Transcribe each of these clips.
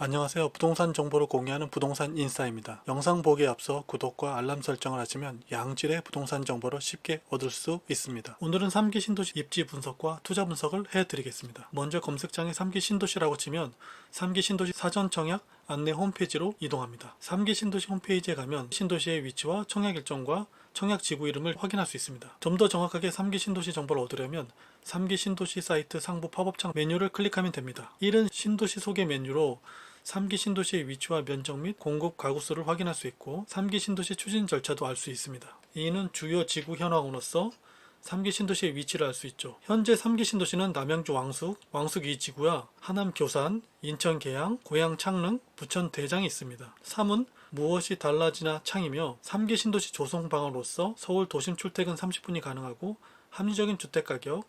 안녕하세요. 부동산 정보를 공유하는 부동산 인싸입니다. 영상 보기에 앞서 구독과 알람 설정을 하시면 양질의 부동산 정보를 쉽게 얻을 수 있습니다. 오늘은 3기 신도시 입지 분석과 투자 분석을 해드리겠습니다. 먼저 검색창에 3기 신도시라고 치면 3기 신도시 사전 청약 안내 홈페이지로 이동합니다. 3기 신도시 홈페이지에 가면 신도시의 위치와 청약 일정과 청약 지구 이름을 확인할 수 있습니다. 좀 더 정확하게 3기 신도시 정보를 얻으려면 3기 신도시 사이트 상부 팝업창 메뉴를 클릭하면 됩니다. 1은 신도시 소개 메뉴로 3기 신도시의 위치와 면적 및 공급 가구 수를 확인할 수 있고 3기 신도시 추진 절차도 알 수 있습니다. 2는 주요 지구 현황으로서 3기 신도시의 위치를 알 수 있죠. 현재 3기 신도시는 남양주 왕숙 2지구와 하남 교산, 인천 계양, 고양 창릉, 부천 대장이 있습니다. 3은 무엇이 달라지나 창이며 3기 신도시 조성 방안으로서 서울 도심 출퇴근 30분이 가능하고 합리적인 주택가격,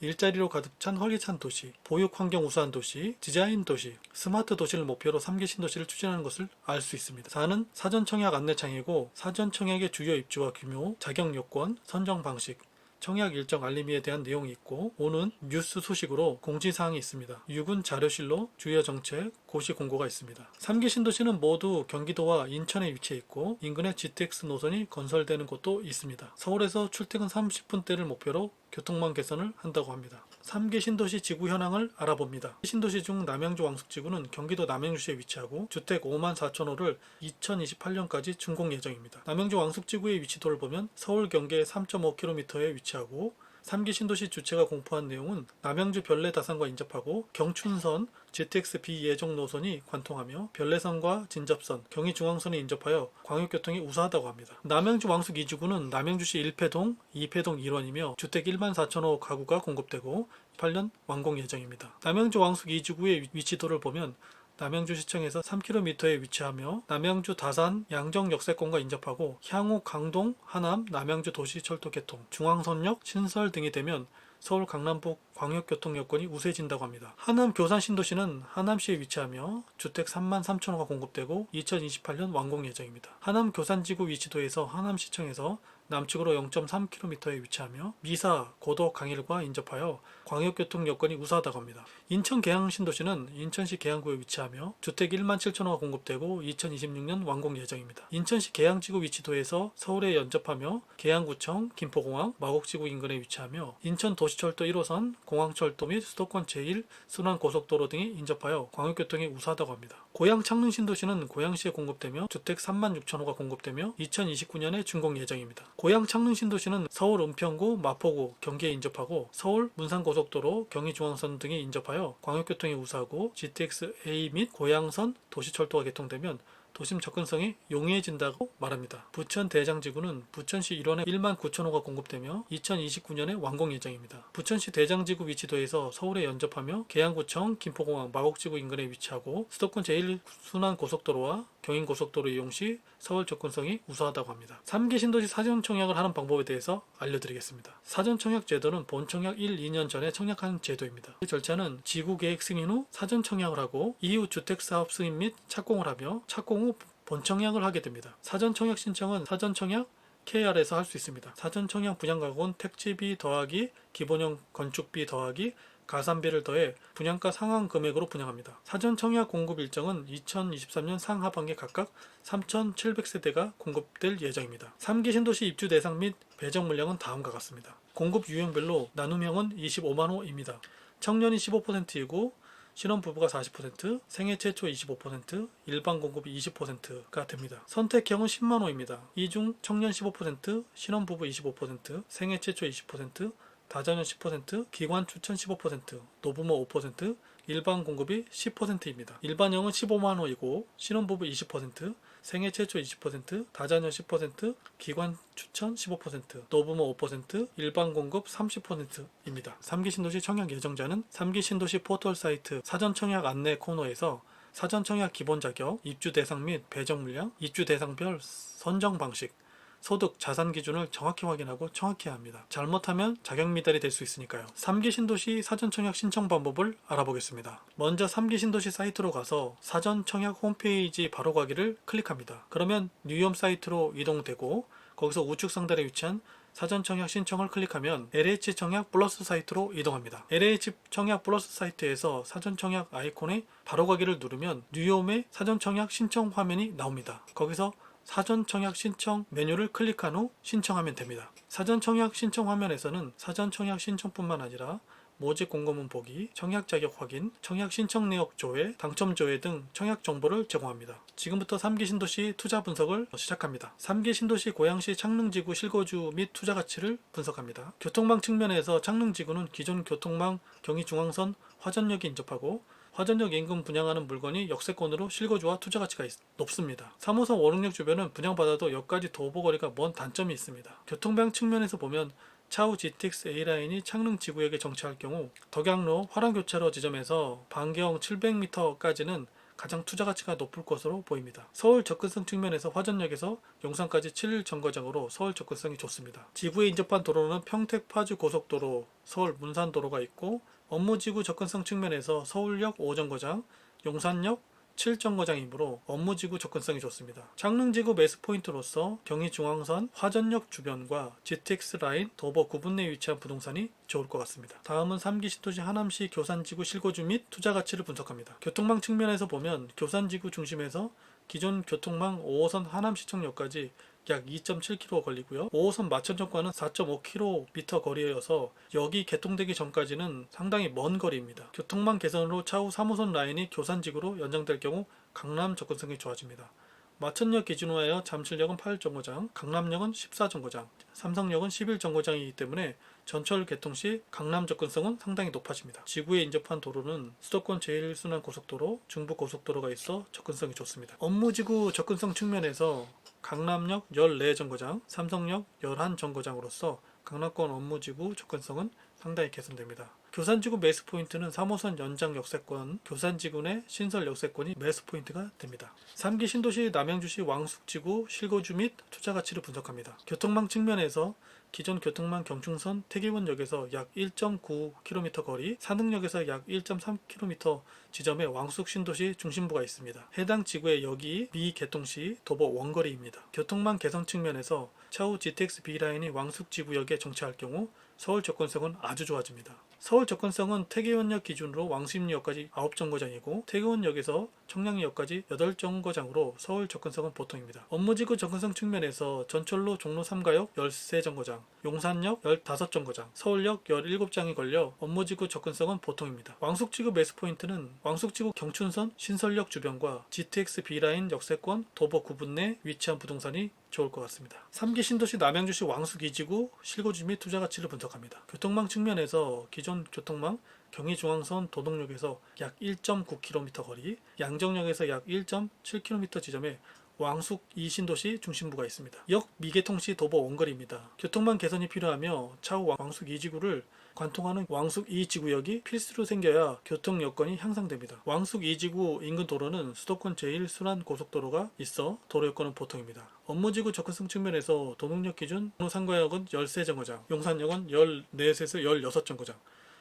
일자리로 가득 찬 활기찬 도시, 보육 환경 우수한 도시, 디자인 도시, 스마트 도시를 목표로 3기 신도시를 추진하는 것을 알 수 있습니다. 4는 사전 청약 안내창이고 사전 청약의 주요 입주와 규모, 자격 요건, 선정 방식, 청약 일정 알림에 대한 내용이 있고 5는 뉴스 소식으로 공지사항이 있습니다. 6은 자료실로 주요 정책, 고시 공고가 있습니다. 3기 신도시는 모두 경기도와 인천에 위치해 있고 인근에 GTX 노선이 건설되는 곳도 있습니다. 서울에서 출퇴근 30분대를 목표로 교통망 개선을 한다고 합니다. 3기 신도시 지구 현황을 알아봅니다. 신도시 중 남양주 왕숙지구는 경기도 남양주시에 위치하고 주택 54,000호를 2028년까지 준공 예정입니다. 남양주 왕숙지구의 위치도를 보면 서울 경계 3.5km에 위치하고 3기 신도시 주체가 공포한 내용은 남양주 별내다산과 인접하고 경춘선, GTX 비예정 노선이 관통하며 별내선과 진접선, 경의중앙선이 인접하여 광역교통이 우수하다고 합니다. 남양주 왕숙 2지구는 남양주시 1패동, 2패동 1원이며 주택 14,000호 가구가 공급되고 8년 완공 예정입니다. 남양주 왕숙 2지구의 위치도를 보면 남양주시청에서 3km에 위치하며 남양주 다산 양정 역세권과 인접하고 향후 강동, 하남, 남양주 도시철도 개통, 중앙선역, 신설 등이 되면 서울 강남북 광역교통 여건이 우수해진다고 합니다. 하남 교산 신도시는 하남시에 위치하며 주택 33,000호가 공급되고 2028년 완공 예정입니다. 하남 교산지구 위치도에서 하남시청에서 남측으로 0.3km에 위치하며 미사, 고덕, 강일과 인접하여 광역교통 여건이 우수하다고 합니다. 인천 계양 신도시는 인천시 계양구에 위치하며 주택 17,000호가 공급되고 2026년 완공 예정입니다. 인천시 계양지구 위치도에서 서울에 연접하며 계양구청, 김포공항, 마곡지구 인근에 위치하며 인천 도시철도 1호선, 공항철도 및 수도권 제1순환고속도로 등이 인접하여 광역교통이 우수하다고 합니다. 고양 창릉 신도시는 고양시에 공급되며 주택 36,000호가 공급되며 2029년에 준공 예정입니다. 고양 창릉 신도시는 서울 은평구, 마포구, 경기에 인접하고 서울 문산고속도로, 경의중앙선 등이 인접하여 광역교통이 우수하고 GTX-A 및 고양선, 도시철도가 개통되면 도심 접근성이 용이해진다고 말합니다. 부천 대장지구는 부천시 1원에 19,000호가 공급되며 2029년에 완공 예정입니다. 부천시 대장지구 위치도에서 서울에 연접하며 계양구청, 김포공항, 마곡지구 인근에 위치하고 수도권 제1순환고속도로와 경인고속도로 이용 시 서울 접근성이 우수하다고 합니다. 3기 신도시 사전 청약을 하는 방법에 대해서 알려드리겠습니다. 사전 청약 제도는 본 청약 1, 2년 전에 청약하는 제도입니다. 이 절차는 지구 계획 승인 후 사전 청약을 하고 이후 주택사업 승인 및 착공을 하며 착공 후 본 청약을 하게 됩니다. 사전 청약 신청은 사전 청약 KR에서 할 수 있습니다. 사전 청약 분양가격은 택지비 더하기 기본형 건축비 더하기 가산비를 더해 분양가 상한 금액으로 분양합니다. 사전 청약 공급 일정은 2023년 상하반기 각각 3,700세대가 공급될 예정입니다. 3기 신도시 입주 대상 및 배정 물량은 다음과 같습니다. 공급 유형별로 나눔형은 25만호입니다. 청년이 15%이고 신혼부부가 40%, 생애 최초 25%, 일반 공급이 20%가 됩니다. 선택형은 10만호입니다. 이 중 청년 15%, 신혼부부 25%, 생애 최초 20%, 다자녀 10%, 기관 추천 15%, 노부모 5%, 일반 공급이 10%입니다. 일반형은 15만호이고 신혼부부 20%, 생애 최초 20%, 다자녀 10%, 기관 추천 15%, 노부모 5%, 일반 공급 30%입니다. 3기 신도시 청약 예정자는 3기 신도시 포털 사이트 사전 청약 안내 코너에서 사전 청약 기본 자격, 입주 대상 및 배정 물량, 입주 대상별 선정 방식, 소득, 자산 기준을 정확히 확인하고 청약해야 합니다. 잘못하면 자격 미달이 될 수 있으니까요. 3기 신도시 사전 청약 신청 방법을 알아보겠습니다. 먼저 3기 신도시 사이트로 가서 사전 청약 홈페이지 바로 가기를 클릭합니다. 그러면 뉴홈 사이트로 이동되고 거기서 우측 상단에 위치한 사전 청약 신청을 클릭하면 LH 청약 플러스 사이트로 이동합니다. LH 청약 플러스 사이트에서 사전 청약 아이콘에 바로 가기를 누르면 뉴욕의 사전 청약 신청 화면이 나옵니다. 거기서 사전 청약 신청 메뉴를 클릭한 후 신청하면 됩니다. 사전 청약 신청 화면에서는 사전 청약 신청뿐만 아니라 모집 공고문 보기, 청약 자격 확인, 청약 신청 내역 조회, 당첨 조회 등 청약 정보를 제공합니다. 지금부터 3기 신도시 투자 분석을 시작합니다. 3기 신도시 고양시 창릉지구 실거주 및 투자 가치를 분석합니다. 교통망 측면에서 창릉지구는 기존 교통망 경의중앙선 화전역이 인접하고 화전역 인근 분양하는 물건이 역세권으로 실거주와 투자 가치가 높습니다. 3호선 원흥역 주변은 분양받아도 역까지 도보거리가 먼 단점이 있습니다. 교통방 측면에서 보면 차후 GTX A라인이 창릉 지구역에 정차할 경우 덕양로 화랑교차로 지점에서 반경 700m까지는 가장 투자 가치가 높을 것으로 보입니다. 서울 접근성 측면에서 화전역에서 용산까지 7일 정거장으로 서울 접근성이 좋습니다. 지구에 인접한 도로는 평택 파주 고속도로, 서울 문산도로가 있고 업무지구 접근성 측면에서 서울역 5정거장, 용산역 7정거장이므로 업무지구 접근성이 좋습니다. 창릉지구 매수포인트로서 경의중앙선, 화전역 주변과 GTX 라인, 도보 9분 내에 위치한 부동산이 좋을 것 같습니다. 다음은 3기 신도시 하남시 교산지구 실거주 및 투자 가치를 분석합니다. 교통망 측면에서 보면 교산지구 중심에서 기존 교통망 5호선 하남시청역까지 약 2.7km 걸리고요. 5호선 마천역과는 4.5km 거리여서 역이 개통되기 전까지는 상당히 먼 거리입니다. 교통망 개선으로 차후 3호선 라인이 교산지구로 연장될 경우 강남 접근성이 좋아집니다. 마천역 기준으로 하여 잠실역은 8정거장, 강남역은 14정거장, 삼성역은 11정거장이기 때문에 전철 개통 시 강남 접근성은 상당히 높아집니다. 지구에 인접한 도로는 수도권 제1순환고속도로, 중부고속도로가 있어 접근성이 좋습니다. 업무지구 접근성 측면에서 강남역 14정거장, 삼성역 11정거장으로서 강남권 업무지구 접근성은 상당히 개선됩니다. 교산지구 매수포인트는 3호선 연장 역세권, 교산지구 내 신설 역세권이 매수포인트가 됩니다. 3기 신도시 남양주시 왕숙지구 실거주 및 투자가치를 분석합니다. 교통망 측면에서 기존 교통망 경충선 태계원역에서 약 1.9km 거리, 산흥역에서 약 1.3km 지점에 왕숙 신도시 중심부가 있습니다. 해당 지구의 역이 미개통 시 도보 원거리입니다. 교통망 개선 측면에서 차후 GTX B라인이 왕숙 지구역에 정차할 경우 서울 접근성은 아주 좋아집니다. 서울 접근성은 태계원역 기준으로 왕십리역까지 9정거장이고 태계원역에서 청량리역까지 8정거장으로 서울 접근성은 보통입니다. 업무지구 접근성 측면에서 전철로 종로 3가역 13정거장, 용산역 15정거장, 서울역 17장이 걸려 업무지구 접근성은 보통입니다. 왕숙지구 매수포인트는 왕숙지구 경춘선 신설역 주변과 GTX B라인 역세권 도보 9분 내 위치한 부동산이 좋을 것 같습니다. 3기 신도시 남양주시 왕숙 2지구 실거주 및 투자 가치를 분석합니다. 교통망 측면에서 기존 교통망 경의중앙선 도동역에서 약 1.9km 거리, 양정역에서 약 1.7km 지점에 왕숙 2신도시 중심부가 있습니다. 역 미개통 시 도보 원거리입니다. 교통망 개선이 필요하며 차후 왕숙 2지구를 관통하는 왕숙 2지구역이 필수로 생겨야 교통 여건이 향상됩니다. 왕숙 2지구 인근 도로는 수도권 제1순환고속도로가 있어 도로 여건은 보통입니다. 업무지구 접근성 측면에서 도농역 기준 상가역은 13정거장, 용산역은 14에서 16정거장,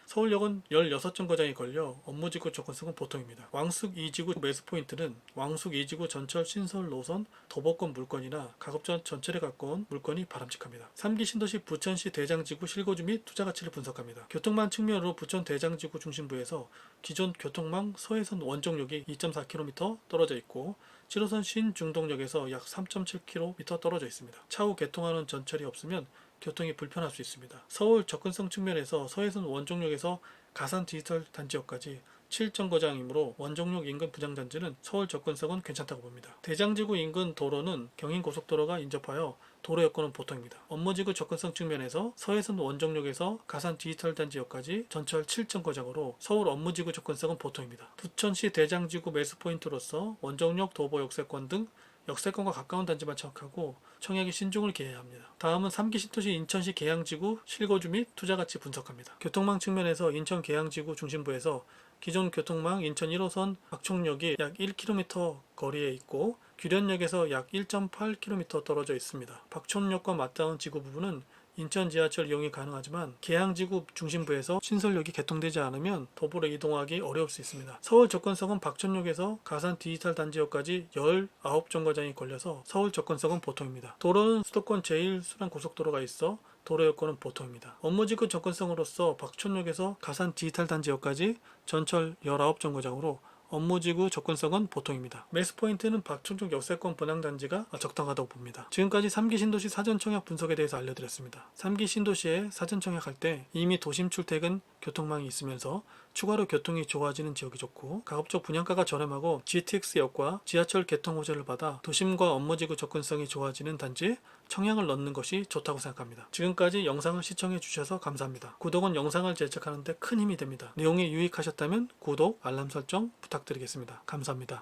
서울역은 16정거장이 걸려 업무지구 접근성은 보통입니다. 왕숙 2지구 매수포인트는 왕숙 2지구 전철 신설 노선 도보권 물건이나 가급적 전철에 가까운 물건이 바람직합니다. 3기 신도시 부천시 대장지구 실거주 및 투자가치를 분석합니다. 교통망 측면으로 부천 대장지구 중심부에서 기존 교통망 서해선 원종역이 2.4km 떨어져 있고 7호선 신중동역에서 약 3.7km 떨어져 있습니다. 차후 개통하는 전철이 없으면 교통이 불편할 수 있습니다. 서울 접근성 측면에서 서해선 원종역에서 가산 디지털 단지역까지 7정거장이므로 원종역 인근 분양단지는 서울 접근성은 괜찮다고 봅니다. 대장지구 인근 도로는 경인고속도로가 인접하여 도로 여건은 보통입니다. 업무지구 접근성 측면에서 서해선 원종역에서 가산 디지털 단지역까지 전철 7정거장으로 서울 업무지구 접근성은 보통입니다. 부천시 대장지구 매수포인트로서 원종역 도보 역세권 등 역세권과 가까운 단지만 착하고 청약에 신중을 기해야 합니다. 다음은 3기 신도시 인천시 계양지구 실거주 및 투자가치 분석합니다. 교통망 측면에서 인천 계양지구 중심부에서 기존 교통망 인천 1호선 박총역이 약 1km 거리에 있고 규련역에서 약 1.8km 떨어져 있습니다. 박촌역과 맞닿은 지구 부분은 인천 지하철 이용이 가능하지만 계양지구 중심부에서 신설역이 개통되지 않으면 도보로 이동하기 어려울 수 있습니다. 서울 접근성은 박천역에서 가산 디지털 단지역까지 19정거장이 걸려서 서울 접근성은 보통입니다. 도로는 수도권 제1순환고속도로가 있어 도로 여건은 보통입니다. 업무지구 접근성으로서 박촌역에서 가산 디지털 단지역까지 전철 19정거장으로 업무지구 접근성은 보통입니다. 매스포인트는 박촌역 역세권 분양단지가 적당하다고 봅니다. 지금까지 3기 신도시 사전청약 분석에 대해서 알려드렸습니다. 3기 신도시에 사전청약할 때 이미 도심 출퇴근 교통망이 있으면서 추가로 교통이 좋아지는 지역이 좋고 가급적 분양가가 저렴하고 GTX역과 지하철 개통 호재를 받아 도심과 업무지구 접근성이 좋아지는 단지에 청약을 넣는 것이 좋다고 생각합니다. 지금까지 영상을 시청해 주셔서 감사합니다. 구독은 영상을 제작하는 데 큰 힘이 됩니다. 내용이 유익하셨다면 구독, 알람 설정 부탁드리겠습니다. 감사합니다.